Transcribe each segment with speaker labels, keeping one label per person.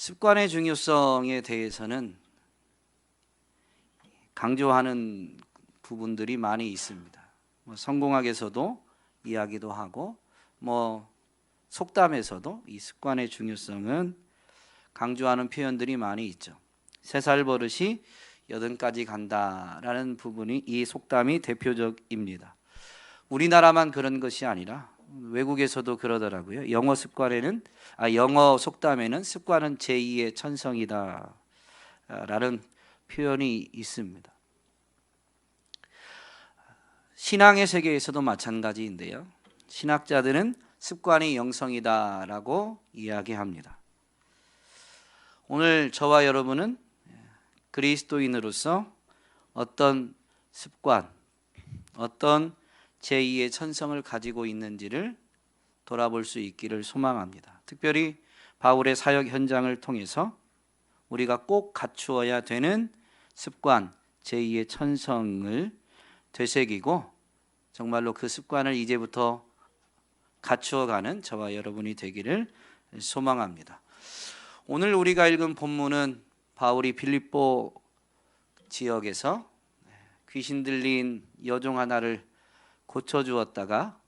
Speaker 1: 습관의 중요성에 대해서는 강조하는 부분들이 많이 있습니다. 성공학에서도 이야기도 하고 속담에서도 이 습관의 중요성은 강조하는 표현들이 많이 있죠. 3살 버릇이 80까지 간다라는 부분이 이 속담이 대표적입니다. 우리나라만 그런 것이 아니라 외국에서도 그러더라고요. 영어 속담에는 습관은 제2의 천성이다 라는 표현이 있습니다. 신앙의 세계에서도 마찬가지인데요. 신학자들은 습관이 영성이다라고 이야기합니다. 오늘 저와 여러분은 그리스도인으로서 어떤 습관, 어떤 제2의 천성을 가지고 있는지를 돌아볼 수 있기를 소망합니다. 특별히 바울의 사역 현장을 통해서 우리가 꼭 갖추어야 되는 습관, 제2의 천성을 되새기고 정말로 그 습관을 이제부터 갖추어가는 저와 여러분이 되기를 소망합니다. 오늘 우리가 읽은 본문은 바울이 빌립보 지역에서 귀신 들린 여종 하나를 고쳐주었다가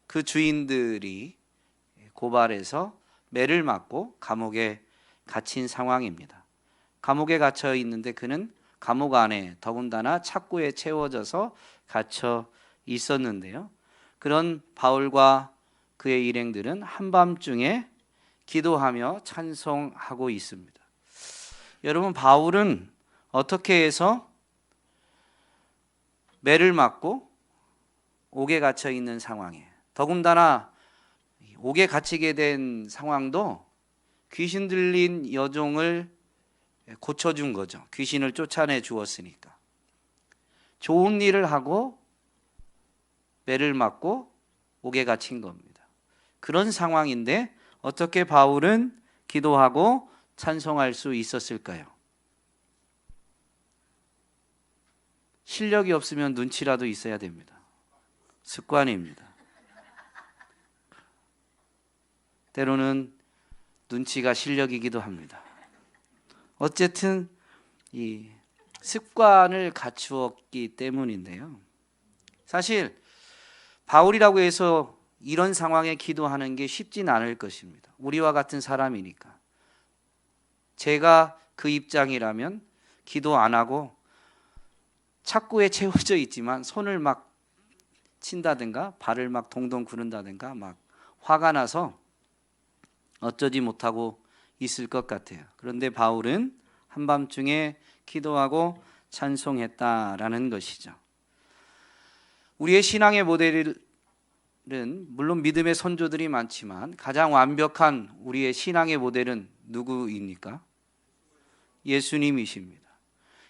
Speaker 1: 그 주인들이 고발해서 매를 맞고 감옥에 갇힌 상황입니다. 감옥에 갇혀 있는데 그는 감옥 안에 더군다나 착고에 채워져서 갇혀 있었는데요. 그런 바울과 그의 일행들은 한밤중에 기도하며 찬송하고 있습니다. 여러분, 바울은 어떻게 해서 매를 맞고 옥에 갇혀 있는 상황에, 더군다나 옥에 갇히게 된 상황도 귀신 들린 여종을 고쳐준 거죠. 귀신을 쫓아내 주었으니까. 좋은 일을 하고 매를 맞고 옥에 갇힌 겁니다. 그런 상황인데 어떻게 바울은 기도하고 찬송할 수 있었을까요? 실력이 없으면 눈치라도 있어야 됩니다. 습관입니다. 때로는 눈치가 실력이기도 합니다. 어쨌든 이 습관을 갖추었기 때문인데요. 사실 바울이라고 해서 이런 상황에 기도하는 게 쉽진 않을 것입니다. 우리와 같은 사람이니까. 제가 그 입장이라면 기도 안 하고 착고에 채워져 있지만 손을 막 친다든가 발을 막 동동 구른다든가 막 화가 나서 어쩌지 못하고 있을 것 같아요. 그런데 바울은 한밤중에 기도하고 찬송했다라는 것이죠. 우리의 신앙의 모델은 물론 믿음의 선조들이 많지만 가장 완벽한 우리의 신앙의 모델은 누구입니까? 예수님이십니다.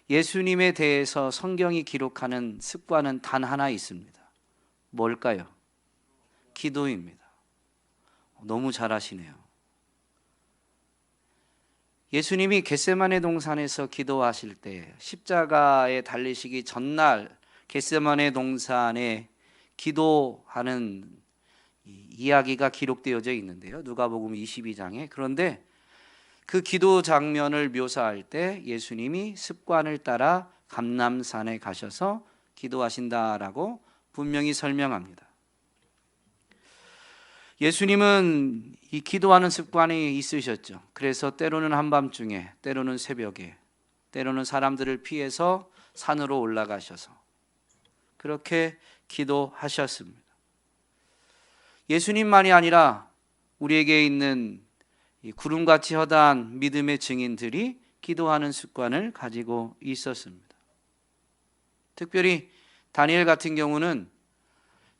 Speaker 1: 예수님에 대해서 성경이 기록하는 습관은 단 하나 있습니다. 뭘까요? 기도입니다. 너무 잘하시네요. 예수님이 겟세마네 동산에서 기도하실 때 십자가에 달리시기 전날 겟세마네 동산에 기도하는 이야기가 기록되어져 있는데요. 누가복음 22장에. 그런데 그 기도 장면을 묘사할 때 예수님이 습관을 따라 감람산에 가셔서 기도하신다라고 분명히 설명합니다. 예수님은 이 기도하는 습관이 있으셨죠. 그래서 때로는 한밤중에, 때로는 새벽에, 때로는 사람들을 피해서 산으로 올라가셔서 그렇게 기도하셨습니다. 예수님만이 아니라 우리에게 있는 구름같이 허다한 믿음의 증인들이 기도하는 습관을 가지고 있었습니다. 특별히 다니엘 같은 경우는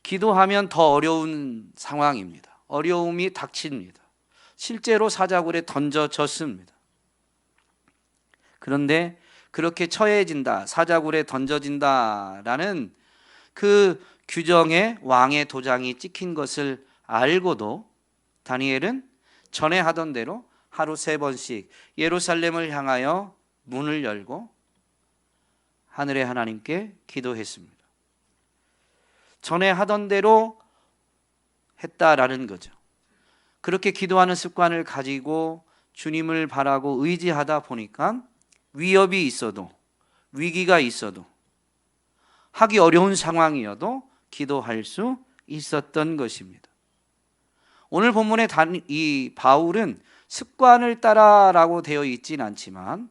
Speaker 1: 기도하면 더 어려운 상황입니다. 어려움이 닥칩니다. 실제로 사자굴에 던져졌습니다. 그런데 그렇게 처해진다, 사자굴에 던져진다라는 그 규정에 왕의 도장이 찍힌 것을 알고도 다니엘은 전에 하던 대로 하루 3번씩 예루살렘을 향하여 문을 열고 하늘의 하나님께 기도했습니다. 전에 하던 대로 했다라는 거죠. 그렇게 기도하는 습관을 가지고 주님을 바라고 의지하다 보니까 위협이 있어도, 위기가 있어도, 하기 어려운 상황이어도 기도할 수 있었던 것입니다. 오늘 본문에 이 바울은 습관을 따라라고 되어 있진 않지만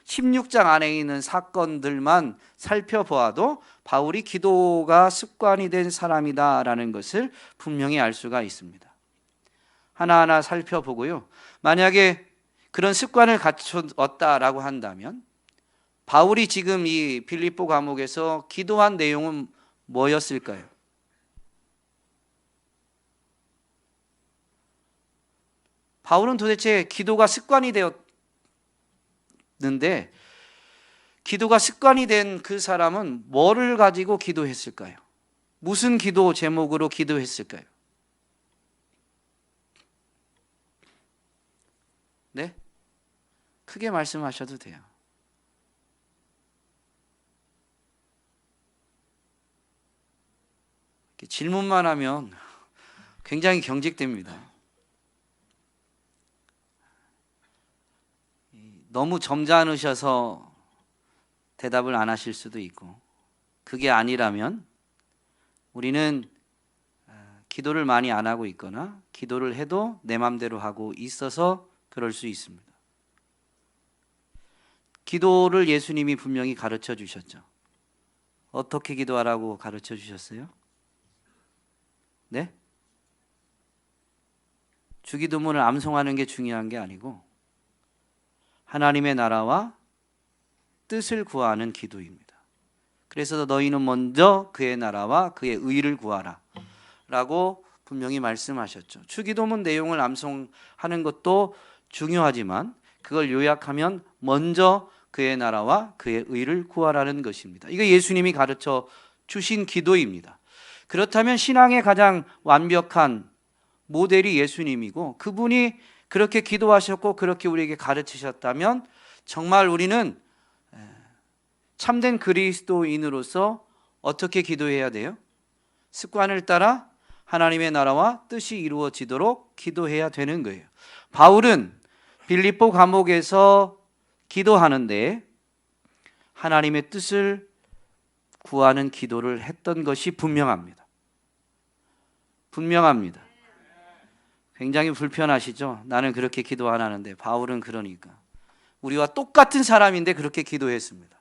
Speaker 1: 16장 안에 있는 사건들만 살펴보아도 바울이 기도가 습관이 된 사람이다라는 것을 분명히 알 수가 있습니다. 하나하나 살펴보고요. 만약에 그런 습관을 갖췄다라고 한다면 바울이 지금 이 빌립보 감옥에서 기도한 내용은 뭐였을까요? 바울은 도대체 기도가 습관이 되었는데 기도가 습관이 된 그 사람은 뭐를 가지고 기도했을까요? 무슨 기도 제목으로 기도했을까요? 네? 크게 말씀하셔도 돼요. 질문만 하면 굉장히 경직됩니다. 너무 점잖으셔서 대답을 안 하실 수도 있고, 그게 아니라면 우리는 기도를 많이 안 하고 있거나 기도를 해도 내 맘대로 하고 있어서 그럴 수 있습니다. 기도를 예수님이 분명히 가르쳐 주셨죠. 어떻게 기도하라고 가르쳐 주셨어요? 네? 주기도문을 암송하는 게 중요한 게 아니고 하나님의 나라와 뜻을 구하는 기도입니다. 그래서 너희는 먼저 그의 나라와 그의 의를 구하라 라고 분명히 말씀하셨죠. 주기도문 내용을 암송하는 것도 중요하지만 그걸 요약하면 먼저 그의 나라와 그의 의를 구하라는 것입니다. 이거 예수님이 가르쳐 주신 기도입니다. 그렇다면 신앙의 가장 완벽한 모델이 예수님이고 그분이 그렇게 기도하셨고 그렇게 우리에게 가르치셨다면 정말 우리는 참된 그리스도인으로서 어떻게 기도해야 돼요? 습관을 따라 하나님의 나라와 뜻이 이루어지도록 기도해야 되는 거예요. 바울은 빌립보 감옥에서 기도하는데 하나님의 뜻을 구하는 기도를 했던 것이 분명합니다. 분명합니다. 굉장히 불편하시죠? 나는 그렇게 기도 안 하는데 바울은 그러니까 우리와 똑같은 사람인데 그렇게 기도했습니다.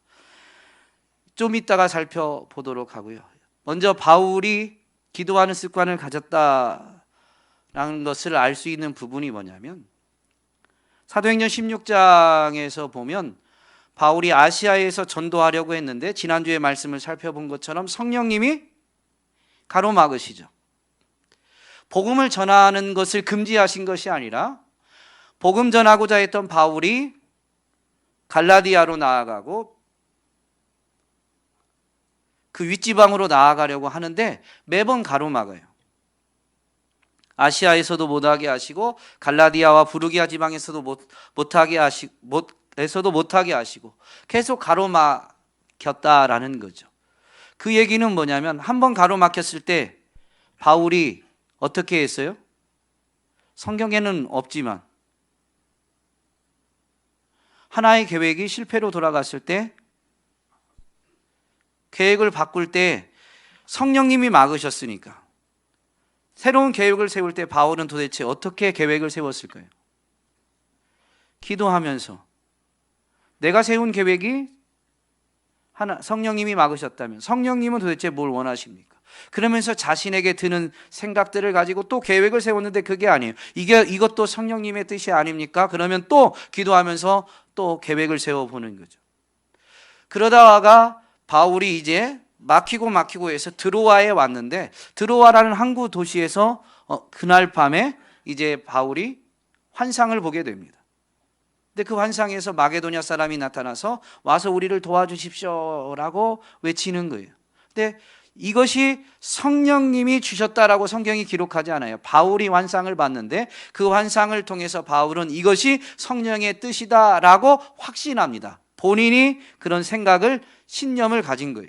Speaker 1: 좀 이따가 살펴보도록 하고요. 먼저 바울이 기도하는 습관을 가졌다라는 것을 알 수 있는 부분이 뭐냐면 사도행전 16장에서 보면 바울이 아시아에서 전도하려고 했는데 지난주에 말씀을 살펴본 것처럼 성령님이 가로막으시죠. 복음을 전하는 것을 금지하신 것이 아니라 복음 전하고자 했던 바울이 갈라디아로 나아가고 그 윗지방으로 나아가려고 하는데 매번 가로막아요. 아시아에서도 못하게 하시고 갈라디아와 부르기아 지방에서도 못하게 하시고 계속 가로막혔다라는 거죠. 그 얘기는 뭐냐면 한번 가로막혔을 때 바울이 어떻게 했어요? 성경에는 없지만 하나의 계획이 실패로 돌아갔을 때 계획을 바꿀 때 성령님이 막으셨으니까 새로운 계획을 세울 때 바울은 도대체 어떻게 계획을 세웠을까요? 기도하면서 내가 세운 계획이 성령님이 막으셨다면 성령님은 도대체 뭘 원하십니까? 그러면서 자신에게 드는 생각들을 가지고 또 계획을 세웠는데 그게 아니에요. 이것도 성령님의 뜻이 아닙니까? 그러면 또 기도하면서 또 계획을 세워보는 거죠. 그러다가 바울이 이제 막히고 해서 드로아에 왔는데 드로아라는 항구 도시에서 그날 밤에 이제 바울이 환상을 보게 됩니다. 근데 그 환상에서 마게도냐 사람이 나타나서 와서 우리를 도와주십시오라고 외치는 거예요. 근데 이것이 성령님이 주셨다라고 성경이 기록하지 않아요. 바울이 환상을 봤는데 그 환상을 통해서 바울은 이것이 성령의 뜻이다라고 확신합니다. 본인이 그런 생각을 신념을 가진 거예요.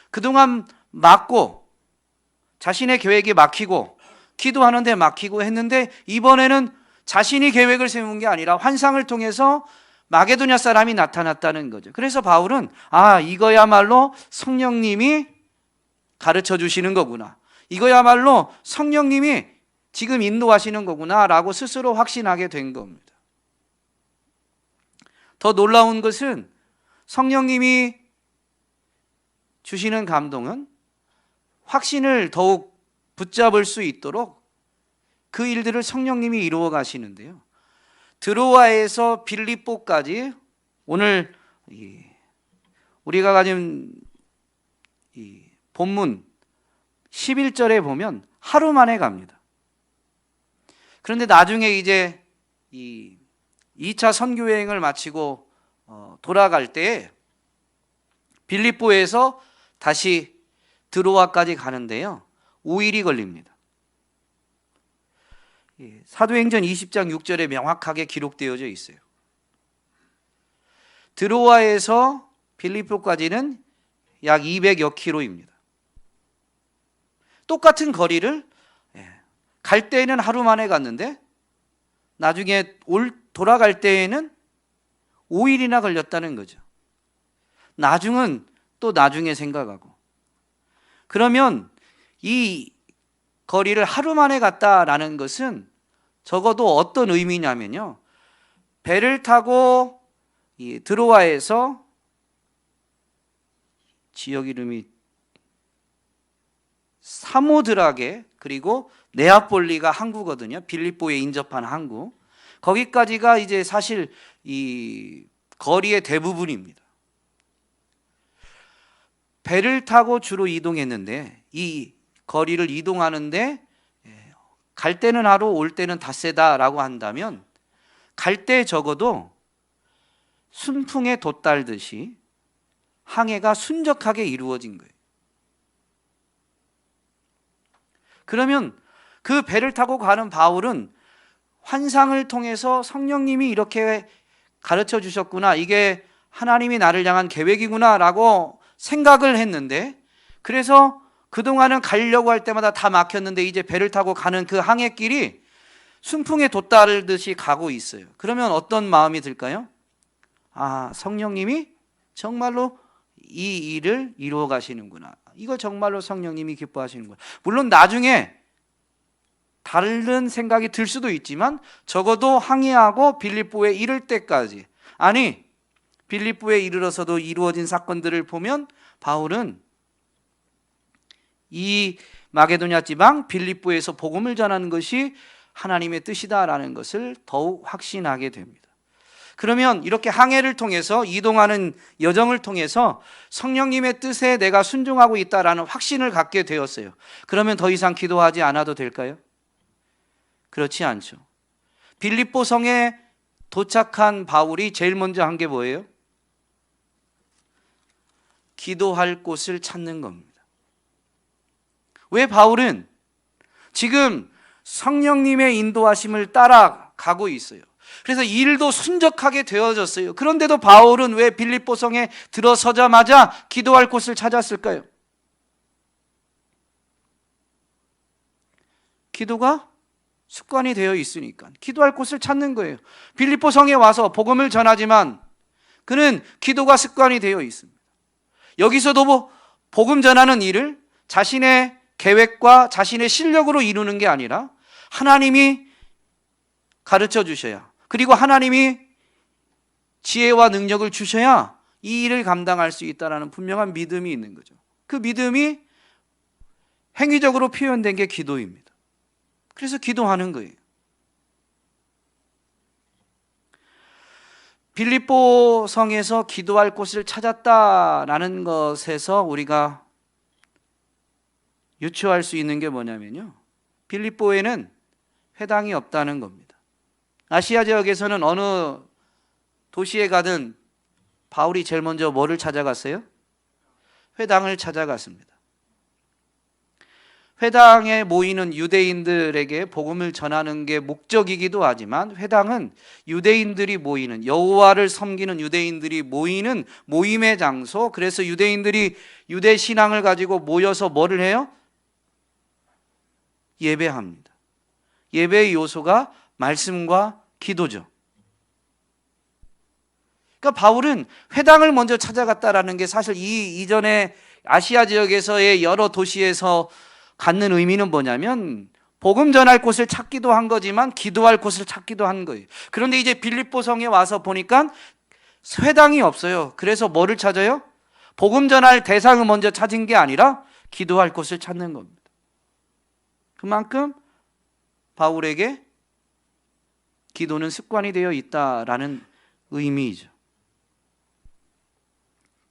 Speaker 1: 그동안 막고 자신의 계획이 막히고 기도하는데 막히고 했는데 이번에는 자신이 계획을 세운 게 아니라 환상을 통해서 마게도냐 사람이 나타났다는 거죠. 그래서 바울은 이거야말로 성령님이 가르쳐 주시는 거구나, 이거야말로 성령님이 지금 인도하시는 거구나 라고 스스로 확신하게 된 겁니다. 더 놀라운 것은 성령님이 주시는 감동은 확신을 더욱 붙잡을 수 있도록 그 일들을 성령님이 이루어 가시는데요. 드로아에서 빌립보까지 오늘 우리가 가진 이 본문 11절에 보면 하루 만에 갑니다. 그런데 나중에 이제 이 2차 선교 여행을 마치고 돌아갈 때 빌립보에서 다시 드로아까지 가는데요, 5일이 걸립니다. 사도행전 20장 6절에 명확하게 기록되어져 있어요. 드로아에서 빌립보까지는 약 200여 킬로입니다. 똑같은 거리를 갈 때에는 하루 만에 갔는데 나중에 돌아갈 때에는 5일이나 걸렸다는 거죠. 나중은 또 나중에 생각하고. 그러면 이 거리를 하루 만에 갔다라는 것은 적어도 어떤 의미냐면요, 배를 타고 이 드로아에서, 지역 이름이 사모드라게, 그리고 네아폴리가 항구거든요. 빌립보에 인접한 항구. 거기까지가 이제 사실 이 거리의 대부분입니다. 배를 타고 주로 이동했는데 이 거리를 이동하는데 갈 때는 하루, 올 때는 닷새다라고 한다면 갈 때 적어도 순풍에 돛달듯이 항해가 순적하게 이루어진 거예요. 그러면 그 배를 타고 가는 바울은 환상을 통해서 성령님이 이렇게 가르쳐 주셨구나, 이게 하나님이 나를 향한 계획이구나 라고 생각을 했는데, 그래서 그동안은 가려고 할 때마다 다 막혔는데 이제 배를 타고 가는 그 항해길이 순풍에 돛달듯이 가고 있어요. 그러면 어떤 마음이 들까요? 성령님이 정말로 이 일을 이루어 가시는구나, 이거 정말로 성령님이 기뻐하시는구나. 물론 나중에 다른 생각이 들 수도 있지만 적어도 항해하고 빌립보에 이를 때까지, 아니 빌립보에 이르러서도 이루어진 사건들을 보면 바울은 이 마게도냐 지방 빌립보에서 복음을 전하는 것이 하나님의 뜻이다라는 것을 더욱 확신하게 됩니다. 그러면 이렇게 항해를 통해서, 이동하는 여정을 통해서 성령님의 뜻에 내가 순종하고 있다라는 확신을 갖게 되었어요. 그러면 더 이상 기도하지 않아도 될까요? 그렇지 않죠. 빌립보 성에 도착한 바울이 제일 먼저 한 게 뭐예요? 기도할 곳을 찾는 겁니다. 왜 바울은 지금 성령님의 인도하심을 따라가고 있어요. 그래서 일도 순적하게 되어졌어요. 그런데도 바울은 왜 빌립보 성에 들어서자마자 기도할 곳을 찾았을까요? 기도가 습관이 되어 있으니까 기도할 곳을 찾는 거예요. 빌립보 성에 와서 복음을 전하지만 그는 기도가 습관이 되어 있습니다. 여기서도 복음 전하는 일을 자신의 계획과 자신의 실력으로 이루는 게 아니라 하나님이 가르쳐 주셔야, 그리고 하나님이 지혜와 능력을 주셔야 이 일을 감당할 수 있다는 분명한 믿음이 있는 거죠. 그 믿음이 행위적으로 표현된 게 기도입니다. 그래서 기도하는 거예요. 빌립보 성에서 기도할 곳을 찾았다라는 것에서 우리가 유추할 수 있는 게 뭐냐면요, 빌립보에는 회당이 없다는 겁니다. 아시아 지역에서는 어느 도시에 가든 바울이 제일 먼저 뭐를 찾아갔어요? 회당을 찾아갔습니다. 회당에 모이는 유대인들에게 복음을 전하는 게 목적이기도 하지만 회당은 유대인들이 모이는, 여호와를 섬기는 유대인들이 모이는 모임의 장소. 그래서 유대인들이 유대 신앙을 가지고 모여서 뭐를 해요? 예배합니다. 예배의 요소가 말씀과 기도죠. 그러니까 바울은 회당을 먼저 찾아갔다라는 게 사실 이전에 아시아 지역에서의 여러 도시에서 갖는 의미는 뭐냐면 복음 전할 곳을 찾기도 한 거지만 기도할 곳을 찾기도 한 거예요. 그런데 이제 빌립보 성에 와서 보니까 회당이 없어요. 그래서 뭐를 찾아요? 복음 전할 대상을 먼저 찾은 게 아니라 기도할 곳을 찾는 겁니다. 그만큼 바울에게 기도는 습관이 되어 있다라는 의미이죠.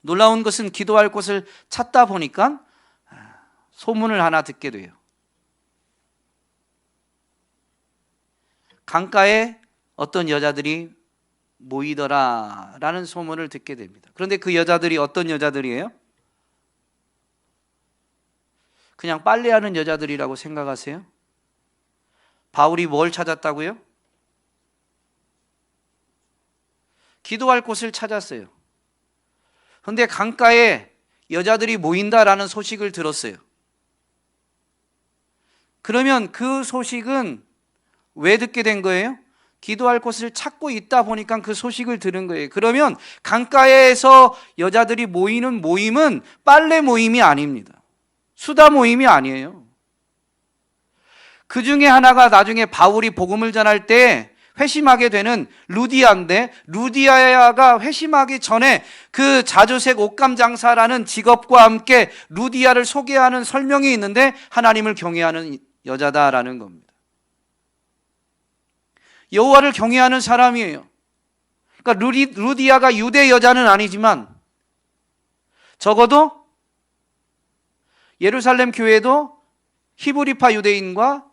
Speaker 1: 놀라운 것은 기도할 곳을 찾다 보니까 소문을 하나 듣게 돼요. 강가에 어떤 여자들이 모이더라라는 소문을 듣게 됩니다. 그런데 그 여자들이 어떤 여자들이에요? 그냥 빨래하는 여자들이라고 생각하세요? 바울이 뭘 찾았다고요? 기도할 곳을 찾았어요. 그런데 강가에 여자들이 모인다라는 소식을 들었어요. 그러면 그 소식은 왜 듣게 된 거예요? 기도할 곳을 찾고 있다 보니까 그 소식을 들은 거예요. 그러면 강가에서 여자들이 모이는 모임은 빨래 모임이 아닙니다. 수다 모임이 아니에요. 그 중에 하나가 나중에 바울이 복음을 전할 때 회심하게 되는 루디아인데, 루디아가 회심하기 전에 그 자주색 옷감 장사라는 직업과 함께 루디아를 소개하는 설명이 있는데 하나님을 경외하는 여자다라는 겁니다. 여호와를 경외하는 사람이에요. 그러니까 루디아가 유대 여자는 아니지만 적어도 예루살렘 교회도 히브리파 유대인과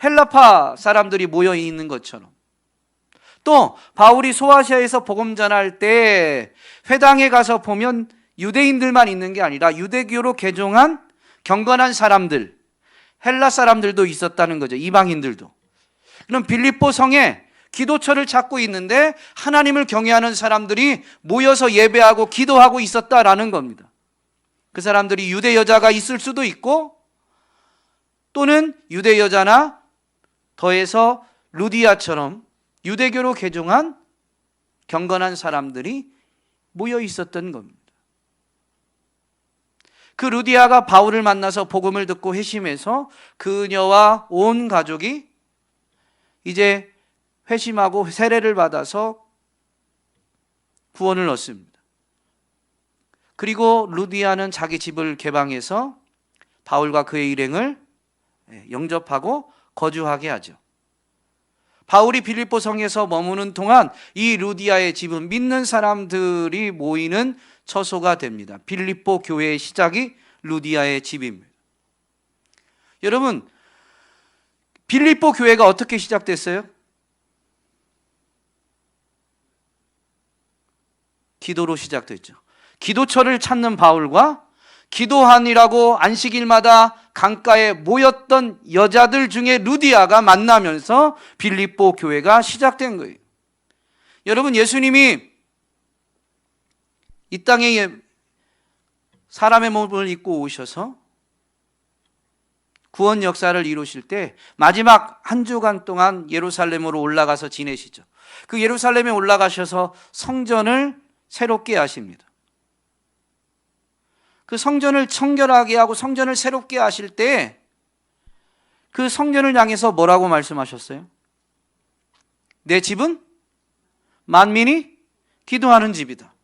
Speaker 1: 헬라파 사람들이 모여 있는 것처럼, 또 바울이 소아시아에서 복음 전할 때 회당에 가서 보면 유대인들만 있는 게 아니라 유대교로 개종한 경건한 사람들, 헬라 사람들도 있었다는 거죠. 이방인들도. 그럼 빌립보 성에 기도처를 찾고 있는데 하나님을 경외하는 사람들이 모여서 예배하고 기도하고 있었다라는 겁니다. 그 사람들이 유대 여자가 있을 수도 있고, 또는 유대 여자나 더해서 루디아처럼 유대교로 개종한 경건한 사람들이 모여 있었던 겁니다. 그 루디아가 바울을 만나서 복음을 듣고 회심해서 그녀와 온 가족이 이제 회심하고 세례를 받아서 구원을 얻습니다. 그리고 루디아는 자기 집을 개방해서 바울과 그의 일행을 영접하고 거주하게 하죠. 바울이 빌립보 성에서 머무는 동안 이 루디아의 집은 믿는 사람들이 모이는 처소가 됩니다. 빌립보 교회의 시작이 루디아의 집입니다. 여러분, 빌립보 교회가 어떻게 시작됐어요? 기도로 시작됐죠. 기도처를 찾는 바울과 기도하니라고 안식일마다 강가에 모였던 여자들 중에 루디아가 만나면서 빌립보 교회가 시작된 거예요. 여러분, 예수님이 이 땅에 사람의 몸을 입고 오셔서 구원 역사를 이루실 때 마지막 한 주간 동안 예루살렘으로 올라가서 지내시죠. 그 예루살렘에 올라가셔서 성전을 새롭게 하십니다. 그 성전을 청결하게 하고 성전을 새롭게 하실 때 그 성전을 향해서 뭐라고 말씀하셨어요? 내 집은 만민이 기도하는 집이다.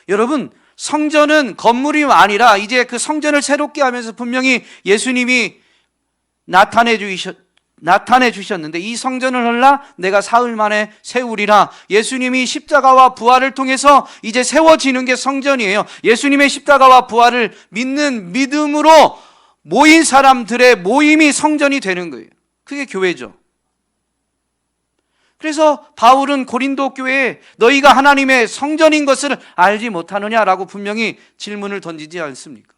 Speaker 1: 여러분, 성전은 건물이 아니라 이제 그 성전을 새롭게 하면서 분명히 예수님이 나타내 주셨는데, 이 성전을 헐라 내가 사흘 만에 세우리라. 예수님이 십자가와 부활을 통해서 이제 세워지는 게 성전이에요. 예수님의 십자가와 부활을 믿는 믿음으로 모인 사람들의 모임이 성전이 되는 거예요. 그게 교회죠. 그래서 바울은 고린도 교회에 너희가 하나님의 성전인 것을 알지 못하느냐라고 분명히 질문을 던지지 않습니까?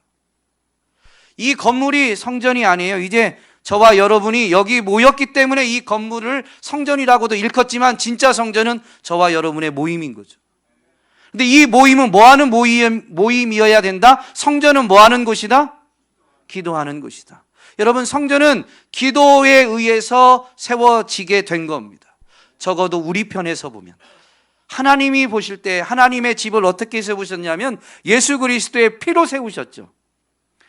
Speaker 1: 이 건물이 성전이 아니에요. 이제 저와 여러분이 여기 모였기 때문에 이 건물을 성전이라고도 일컫지만 진짜 성전은 저와 여러분의 모임인 거죠. 근데 이 모임은 뭐 하는 모임이어야 된다? 성전은 뭐 하는 곳이다? 기도하는 곳이다. 여러분, 성전은 기도에 의해서 세워지게 된 겁니다. 적어도 우리 편에서 보면. 하나님이 보실 때 하나님의 집을 어떻게 세우셨냐면 예수 그리스도의 피로 세우셨죠.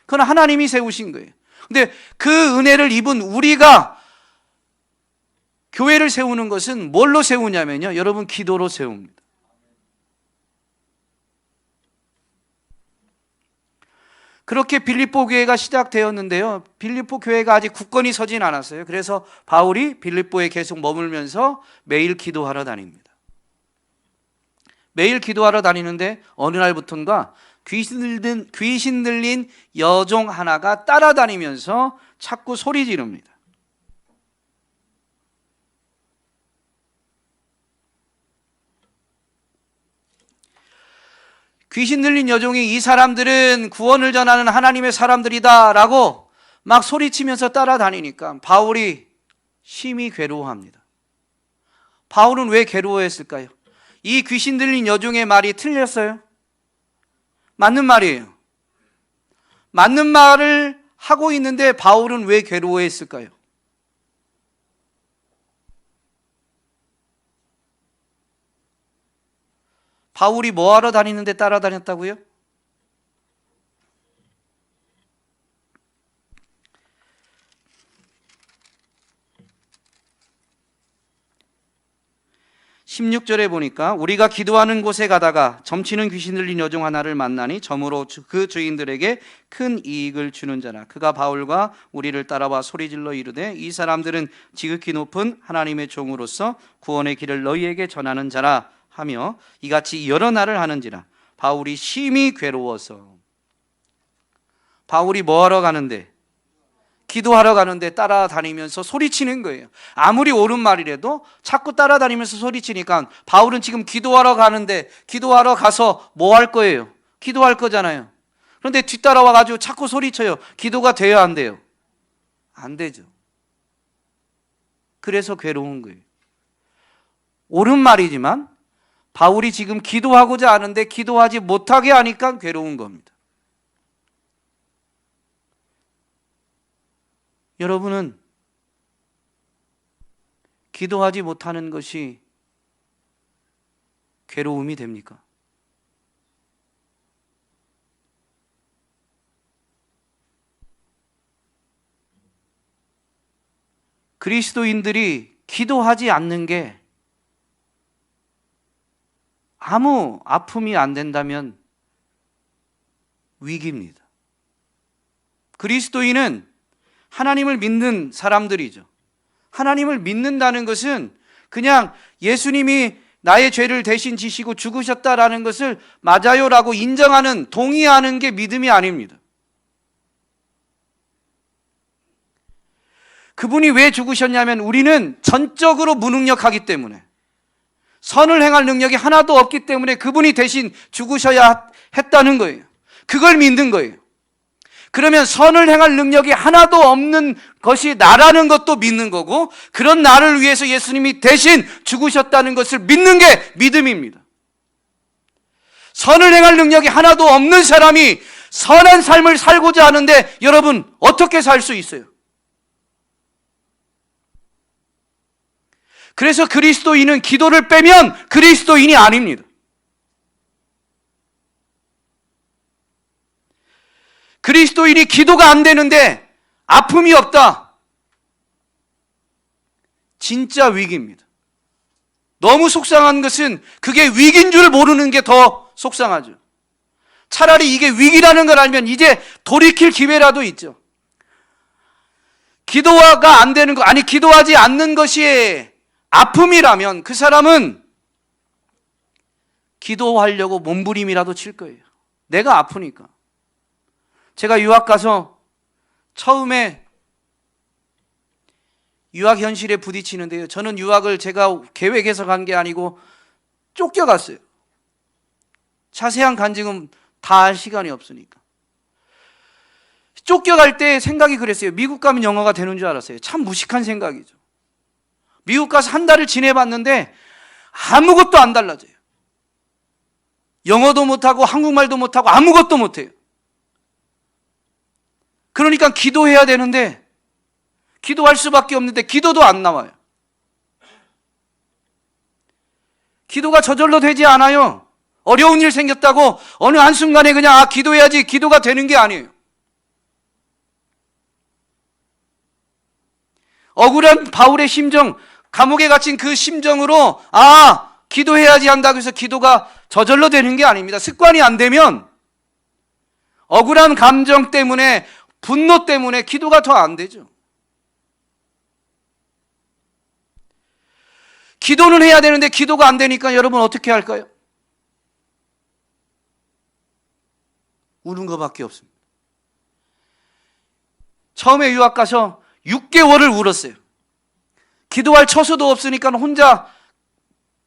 Speaker 1: 그건 하나님이 세우신 거예요. 근데 그 은혜를 입은 우리가 교회를 세우는 것은 뭘로 세우냐면요, 여러분, 기도로 세웁니다. 그렇게 빌립보 교회가 시작되었는데요, 빌립보 교회가 아직 굳건히 서진 않았어요. 그래서 바울이 빌립보에 계속 머물면서 매일 기도하러 다닙니다. 매일 기도하러 다니는데 어느 날부터인가 귀신 들린 여종 하나가 따라다니면서 자꾸 소리 지릅니다. 귀신 들린 여종이 이 사람들은 구원을 전하는 하나님의 사람들이다 라고 막 소리치면서 따라다니니까 바울이 심히 괴로워합니다. 바울은 왜 괴로워했을까요? 이 귀신 들린 여종의 말이 틀렸어요? 맞는 말이에요. 맞는 말을 하고 있는데 바울은 왜 괴로워했을까요? 바울이 뭐 하러 다니는데 따라다녔다고요? (16절에) 보니까 우리가 기도하는 곳에 가다가 점치는 귀신 들린 여종 하나를 만나니 점으로 그 주인들에게 큰 이익을 주는 자라. 그가 바울과 우리를 따라와 소리질러 이르되 이 사람들은 지극히 높은 하나님의 종으로서 구원의 길을 너희에게 전하는 자라 하며 이같이 여러 날을 하는지라. 바울이 심히 괴로워서. 바울이 뭐하러 가는데? 기도하러 가는데 따라다니면서 소리치는 거예요. 아무리 옳은 말이라도 자꾸 따라다니면서 소리치니까 바울은 지금 기도하러 가는데, 기도하러 가서 뭐 할 거예요? 기도할 거잖아요. 그런데 뒤따라와 가지고 자꾸 소리쳐요. 기도가 돼요, 안 돼요? 안 되죠. 그래서 괴로운 거예요. 옳은 말이지만 바울이 지금 기도하고자 하는데 기도하지 못하게 하니까 괴로운 겁니다. 여러분은 기도하지 못하는 것이 괴로움이 됩니까? 그리스도인들이 기도하지 않는 게 아무 아픔이 안 된다면 위기입니다. 그리스도인은 하나님을 믿는 사람들이죠. 하나님을 믿는다는 것은 그냥 예수님이 나의 죄를 대신 지시고 죽으셨다라는 것을 맞아요라고 인정하는, 동의하는 게 믿음이 아닙니다. 그분이 왜 죽으셨냐면 우리는 전적으로 무능력하기 때문에, 선을 행할 능력이 하나도 없기 때문에 그분이 대신 죽으셔야 했다는 거예요. 그걸 믿는 거예요. 그러면 선을 행할 능력이 하나도 없는 것이 나라는 것도 믿는 거고, 그런 나를 위해서 예수님이 대신 죽으셨다는 것을 믿는 게 믿음입니다. 선을 행할 능력이 하나도 없는 사람이 선한 삶을 살고자 하는데 여러분 어떻게 살 수 있어요? 그래서 그리스도인은 기도를 빼면 그리스도인이 아닙니다. 그리스도인이 기도가 안 되는데 아픔이 없다. 진짜 위기입니다. 너무 속상한 것은 그게 위기인 줄 모르는 게 더 속상하죠. 차라리 이게 위기라는 걸 알면 이제 돌이킬 기회라도 있죠. 기도가 안 되는 거, 아니 기도하지 않는 것이 아픔이라면 그 사람은 기도하려고 몸부림이라도 칠 거예요. 내가 아프니까. 제가 유학 가서 처음에 유학 현실에 부딪히는데요, 저는 유학을 제가 계획해서 간 게 아니고 쫓겨갔어요. 자세한 간증은 다 할 시간이 없으니까. 쫓겨갈 때 생각이 그랬어요. 미국 가면 영어가 되는 줄 알았어요. 참 무식한 생각이죠. 미국 가서 한 달을 지내봤는데 아무것도 안 달라져요. 영어도 못하고 한국말도 못하고 아무것도 못해요. 그러니까 기도해야 되는데 기도할 수밖에 없는데 기도도 안 나와요. 기도가 저절로 되지 않아요. 어려운 일 생겼다고 어느 한순간에 그냥 기도해야지 기도가 되는 게 아니에요. 억울한 바울의 심정, 감옥에 갇힌 그 심정으로 기도해야지 한다고 해서 기도가 저절로 되는 게 아닙니다. 습관이 안 되면 억울한 감정 때문에, 분노 때문에 기도가 더 안 되죠. 기도는 해야 되는데 기도가 안 되니까 여러분 어떻게 할까요? 우는 것밖에 없습니다. 처음에 유학 가서 6개월을 울었어요. 기도할 처소도 없으니까 혼자,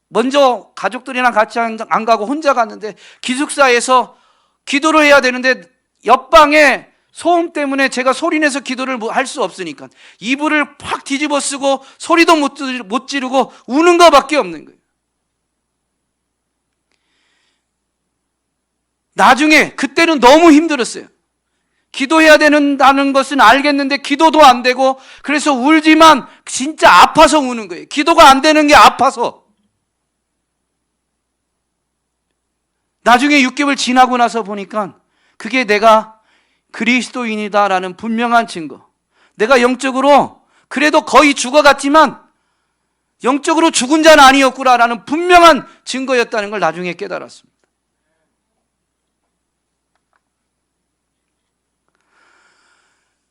Speaker 1: 먼저 가족들이랑 같이 안 가고 혼자 갔는데 기숙사에서 기도를 해야 되는데 옆방에 소음 때문에 제가 소리내서 기도를 할 수 없으니까 이불을 팍 뒤집어 쓰고 소리도 못 지르고 우는 것밖에 없는 거예요. 나중에 그때는 너무 힘들었어요. 기도해야 된다는 것은 알겠는데 기도도 안 되고, 그래서 울지만 진짜 아파서 우는 거예요. 기도가 안 되는 게 아파서. 나중에 6개월 지나고 나서 보니까 그게 내가 그리스도인이다라는 분명한 증거. 내가 영적으로 그래도 거의 죽어갔지만 영적으로 죽은 자는 아니었구나라는 분명한 증거였다는 걸 나중에 깨달았습니다.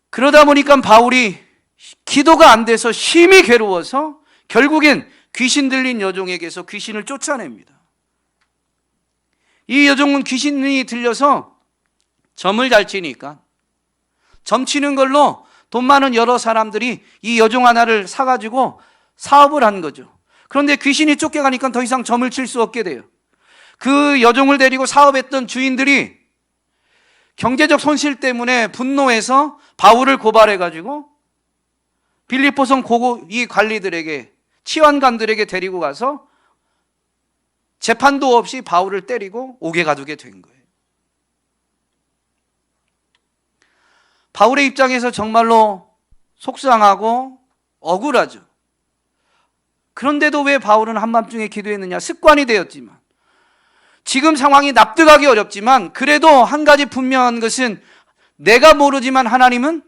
Speaker 1: 그러다 보니까 바울이 기도가 안 돼서 심히 괴로워서 결국엔 귀신 들린 여종에게서 귀신을 쫓아냅니다. 이 여종은 귀신이 들려서 점을 잘 치니까 점 치는 걸로 돈 많은 여러 사람들이 이 여종 하나를 사가지고 사업을 한 거죠. 그런데 귀신이 쫓겨가니까 더 이상 점을 칠 수 없게 돼요. 그 여종을 데리고 사업했던 주인들이 경제적 손실 때문에 분노해서 바울을 고발해가지고 빌립보성 이 관리들에게, 치환관들에게 데리고 가서 재판도 없이 바울을 때리고 옥에 가두게 된 거예요. 바울의 입장에서 정말로 속상하고 억울하죠. 그런데도 왜 바울은 한밤중에 기도했느냐? 습관이 되었지만, 지금 상황이 납득하기 어렵지만 그래도 한 가지 분명한 것은 내가 모르지만 하나님은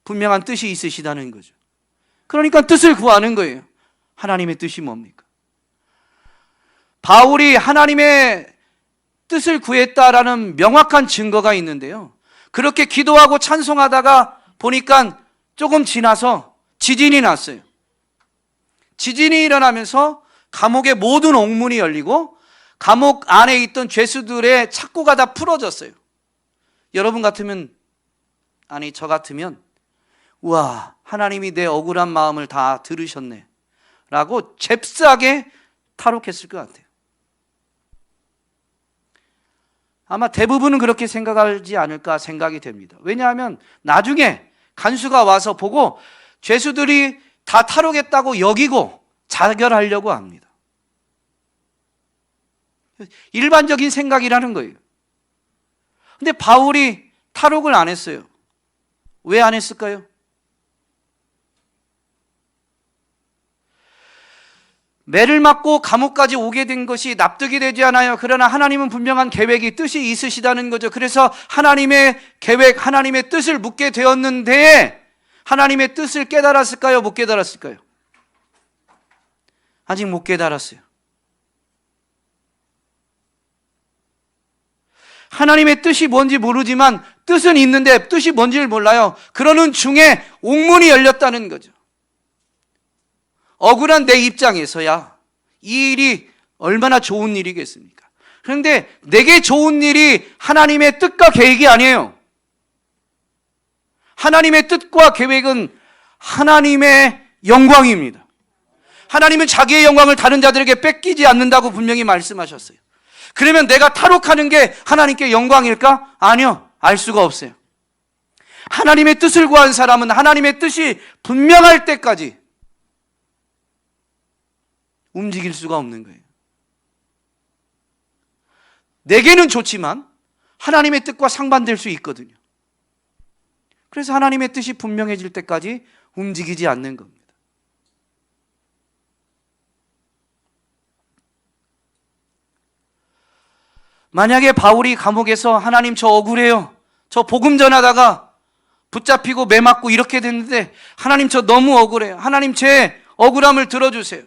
Speaker 1: 분명한 뜻이 있으시다는 거죠. 그러니까 뜻을 구하는 거예요. 하나님의 뜻이 뭡니까? 바울이 하나님의 뜻을 구했다라는 명확한 증거가 있는데요. 그렇게 기도하고 찬송하다가 보니까 조금 지나서 지진이 났어요. 지진이 일어나면서 감옥의 모든 옥문이 열리고 감옥 안에 있던 죄수들의 착고가 다 풀어졌어요. 여러분 같으면, 아니 저 같으면 우와, 하나님이 내 억울한 마음을 다 들으셨네 라고 잽싸게 탈옥했을 것 같아요. 아마 대부분은 그렇게 생각하지 않을까 생각이 됩니다. 왜냐하면 나중에 간수가 와서 보고 죄수들이 다 탈옥했다고 여기고 자결하려고 합니다. 일반적인 생각이라는 거예요. 근데 바울이 탈옥을 안 했어요. 왜 안 했을까요? 매를 맞고 감옥까지 오게 된 것이 납득이 되지 않아요. 그러나 하나님은 분명한 계획이, 뜻이 있으시다는 거죠. 그래서 하나님의 계획, 하나님의 뜻을 묻게 되었는데 하나님의 뜻을 깨달았을까요? 못 깨달았을까요? 아직 못 깨달았어요. 하나님의 뜻이 뭔지 모르지만 뜻은 있는데 뜻이 뭔지를 몰라요. 그러는 중에 옥문이 열렸다는 거죠. 억울한 내 입장에서야 이 일이 얼마나 좋은 일이겠습니까? 그런데 내게 좋은 일이 하나님의 뜻과 계획이 아니에요. 하나님의 뜻과 계획은 하나님의 영광입니다. 하나님은 자기의 영광을 다른 자들에게 뺏기지 않는다고 분명히 말씀하셨어요. 그러면 내가 탈옥하는 게 하나님께 영광일까? 아니요, 알 수가 없어요. 하나님의 뜻을 구한 사람은 하나님의 뜻이 분명할 때까지 움직일 수가 없는 거예요. 내게는 좋지만 하나님의 뜻과 상반될 수 있거든요. 그래서 하나님의 뜻이 분명해질 때까지 움직이지 않는 겁니다. 만약에 바울이 감옥에서 하나님 저 억울해요, 저 복음 전하다가 붙잡히고 매 맞고 이렇게 됐는데 하나님 저 너무 억울해요, 하나님 제 억울함을 들어주세요,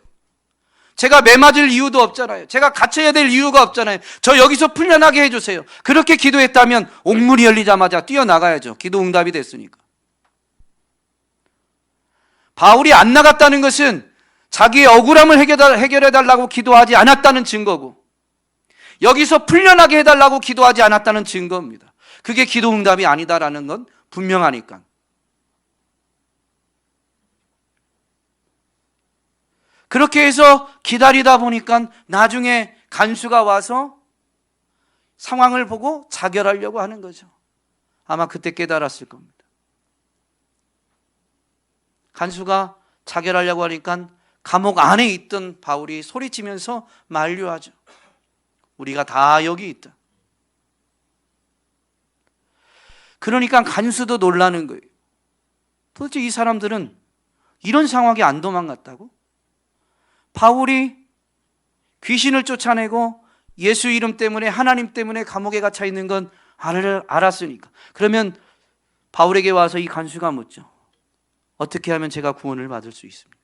Speaker 1: 제가 매 맞을 이유도 없잖아요, 제가 갇혀야 될 이유가 없잖아요, 저 여기서 풀려나게 해주세요, 그렇게 기도했다면 옥문이 열리자마자 뛰어나가야죠. 기도 응답이 됐으니까. 바울이 안 나갔다는 것은 자기의 억울함을 해결해달라고 기도하지 않았다는 증거고, 여기서 풀려나게 해달라고 기도하지 않았다는 증거입니다. 그게 기도 응답이 아니다라는 건 분명하니까. 그렇게 해서 기다리다 보니까 나중에 간수가 와서 상황을 보고 자결하려고 하는 거죠. 아마 그때 깨달았을 겁니다. 간수가 자결하려고 하니까 감옥 안에 있던 바울이 소리치면서 만류하죠. 우리가 다 여기 있다. 그러니까 간수도 놀라는 거예요. 도대체 이 사람들은 이런 상황에 안 도망갔다고? 바울이 귀신을 쫓아내고 예수 이름 때문에, 하나님 때문에 감옥에 갇혀 있는 건 알았으니까. 그러면 바울에게 와서 이 간수가 묻죠. 어떻게 하면 제가 구원을 받을 수 있습니까?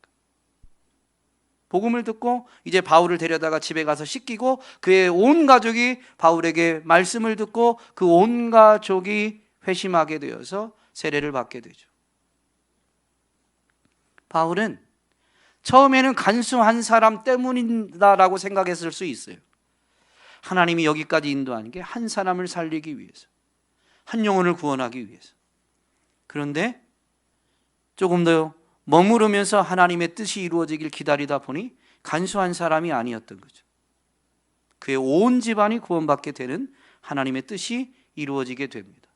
Speaker 1: 복음을 듣고 이제 바울을 데려다가 집에 가서 씻기고 그의 온 가족이 바울에게 말씀을 듣고 그 온 가족이 회심하게 되어서 세례를 받게 되죠. 바울은 처음에는 간수 한 사람 때문이다라고 생각했을 수 있어요. 하나님이 여기까지 인도하는 게 한 사람을 살리기 위해서, 한 영혼을 구원하기 위해서. 그런데 조금 더 머무르면서 하나님의 뜻이 이루어지길 기다리다 보니 간수 한 사람이 아니었던 거죠. 그의 온 집안이 구원받게 되는 하나님의 뜻이 이루어지게 됩니다.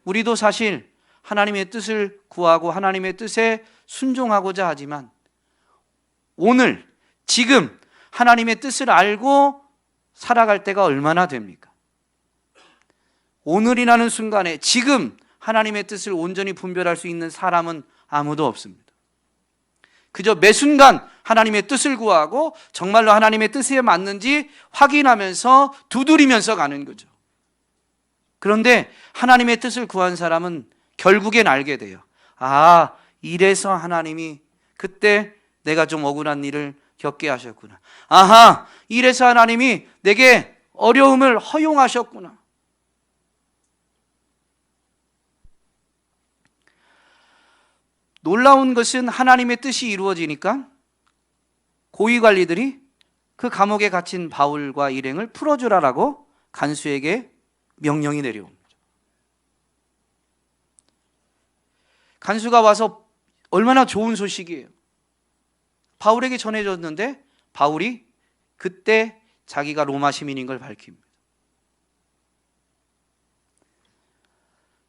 Speaker 1: 우리도 사실 하나님의 뜻을 구하고 하나님의 뜻에 순종하고자 하지만 오늘, 지금 하나님의 뜻을 알고 살아갈 때가 얼마나 됩니까? 오늘이라는 순간에 지금 하나님의 뜻을 온전히 분별할 수 있는 사람은 아무도 없습니다. 그저 매 순간 하나님의 뜻을 구하고 정말로 하나님의 뜻에 맞는지 확인하면서 두드리면서 가는 거죠. 그런데 하나님의 뜻을 구한 사람은 결국엔 알게 돼요. 아, 이래서 하나님이 그때 내가 좀 억울한 일을 겪게 하셨구나. 아하, 이래서 하나님이 내게 어려움을 허용하셨구나. 놀라운 것은 하나님의 뜻이 이루어지니까 고위관리들이 그 감옥에 갇힌 바울과 일행을 풀어주라라고 간수에게 명령이 내려옵니다. 간수가 와서 얼마나 좋은 소식이에요. 바울에게 전해졌는데 바울이 그때 자기가 로마 시민인 걸 밝힙니다.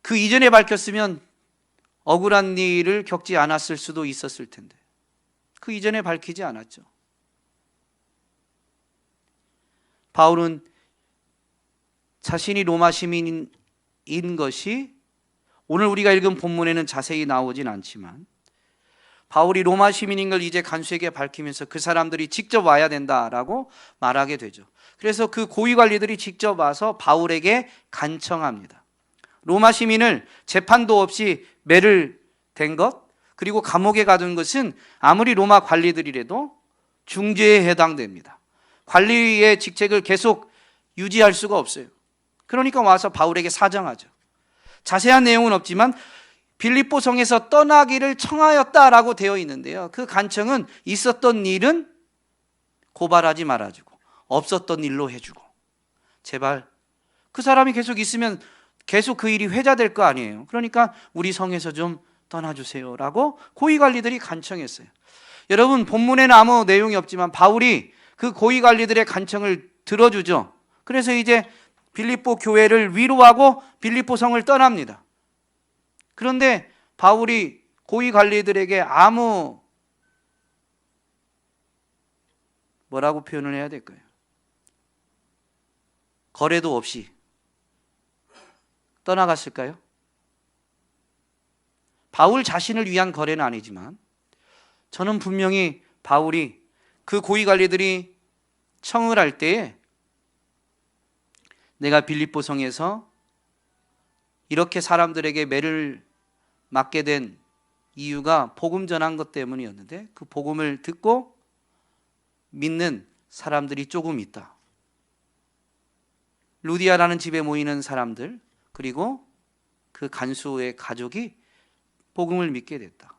Speaker 1: 그 이전에 밝혔으면 억울한 일을 겪지 않았을 수도 있었을 텐데 그 이전에 밝히지 않았죠. 바울은 자신이 로마 시민인 것이 오늘 우리가 읽은 본문에는 자세히 나오진 않지만 바울이 로마 시민인 걸 이제 간수에게 밝히면서 그 사람들이 직접 와야 된다라고 말하게 되죠. 그래서 그 고위 관리들이 직접 와서 바울에게 간청합니다. 로마 시민을 재판도 없이 매를 댄 것, 그리고 감옥에 가둔 것은 아무리 로마 관리들이라도 중죄에 해당됩니다. 관리의 직책을 계속 유지할 수가 없어요. 그러니까 와서 바울에게 사정하죠. 자세한 내용은 없지만 빌립보 성에서 떠나기를 청하였다라고 되어 있는데요. 그 간청은 있었던 일은 고발하지 말아주고 없었던 일로 해주고, 제발 그 사람이 계속 있으면 계속 그 일이 회자될 거 아니에요. 그러니까 우리 성에서 좀 떠나주세요라고 고위관리들이 간청했어요. 여러분, 본문에는 아무 내용이 없지만 바울이 그 고위관리들의 간청을 들어주죠. 그래서 이제 빌립보 교회를 위로하고 빌립보 성을 떠납니다. 그런데 바울이 고위관리들에게 아무 뭐라고 표현을 해야 될까요? 거래도 없이 떠나갔을까요? 바울 자신을 위한 거래는 아니지만 저는 분명히 바울이 그 고위관리들이 청을 할 때에 내가 빌립보성에서 이렇게 사람들에게 매를 맞게 된 이유가 복음 전한 것 때문이었는데 그 복음을 듣고 믿는 사람들이 조금 있다. 루디아라는 집에 모이는 사람들, 그리고 그 간수의 가족이 복음을 믿게 됐다.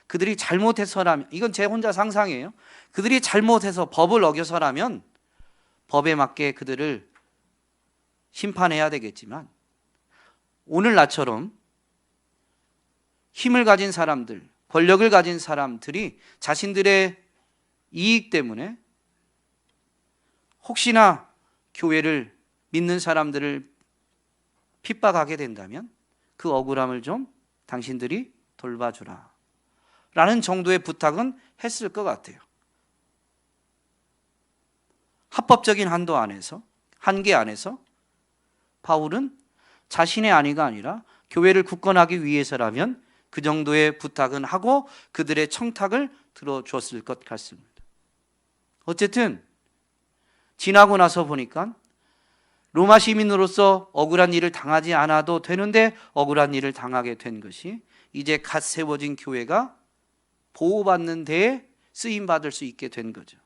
Speaker 1: 그들이 잘못해서라면, 이건 제 혼자 상상이에요. 그들이 잘못해서 법을 어겨서라면 법에 맞게 그들을 심판해야 되겠지만, 오늘 나처럼 힘을 가진 사람들, 권력을 가진 사람들이 자신들의 이익 때문에 혹시나 교회를 믿는 사람들을 핍박하게 된다면 그 억울함을 좀 당신들이 돌봐주라 라는 정도의 부탁은 했을 것 같아요. 합법적인 한도 안에서, 한계 안에서 바울은 자신의 안위가 아니라 교회를 굳건하기 위해서라면 그 정도의 부탁은 하고 그들의 청탁을 들어줬을 것 같습니다. 어쨌든 지나고 나서 보니까 로마 시민으로서 억울한 일을 당하지 않아도 되는데 억울한 일을 당하게 된 것이 이제 갓 세워진 교회가 보호받는 데에 쓰임받을 수 있게 된 거죠.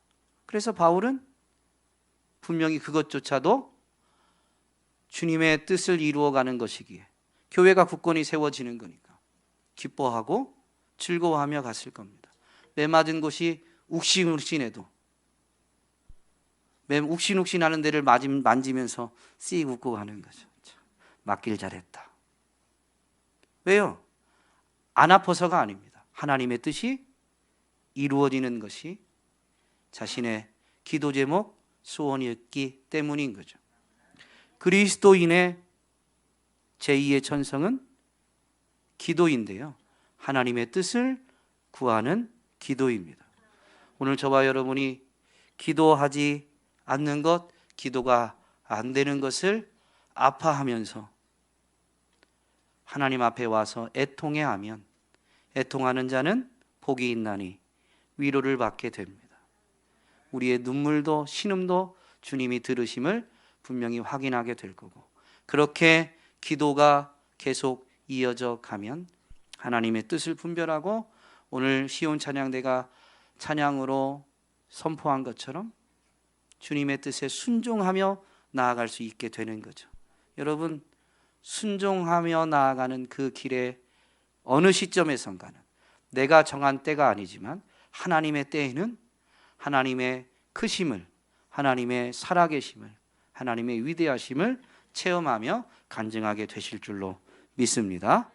Speaker 1: 그래서 바울은 분명히 그것조차도 주님의 뜻을 이루어가는 것이기에 교회가 굳건히 세워지는 거니까 기뻐하고 즐거워하며 갔을 겁니다. 매 맞은 곳이 욱신욱신해도 매 욱신욱신하는 데를 만지면서 씩 웃고 가는 거죠. 맞길 잘했다. 왜요? 안 아파서가 아닙니다. 하나님의 뜻이 이루어지는 것이 자신의 기도 제목, 소원이었기 때문인 거죠. 그리스도인의 제2의 천성은 기도인데요. 하나님의 뜻을 구하는 기도입니다. 오늘 저와 여러분이 기도하지 않는 것, 기도가 안 되는 것을 아파하면서 하나님 앞에 와서 애통해하면 애통하는 자는 복이 있나니 위로를 받게 됩니다. 우리의 눈물도 신음도 주님이 들으심을 분명히 확인하게 될 거고, 그렇게 기도가 계속 이어져 가면 하나님의 뜻을 분별하고 오늘 시온 찬양대가 찬양으로 선포한 것처럼 주님의 뜻에 순종하며 나아갈 수 있게 되는 거죠. 여러분, 순종하며 나아가는 그 길에 어느 시점에선가는 내가 정한 때가 아니지만 하나님의 때에는 하나님의 크심을, 하나님의 살아계심을, 하나님의 위대하심을 체험하며 간증하게 되실 줄로 믿습니다.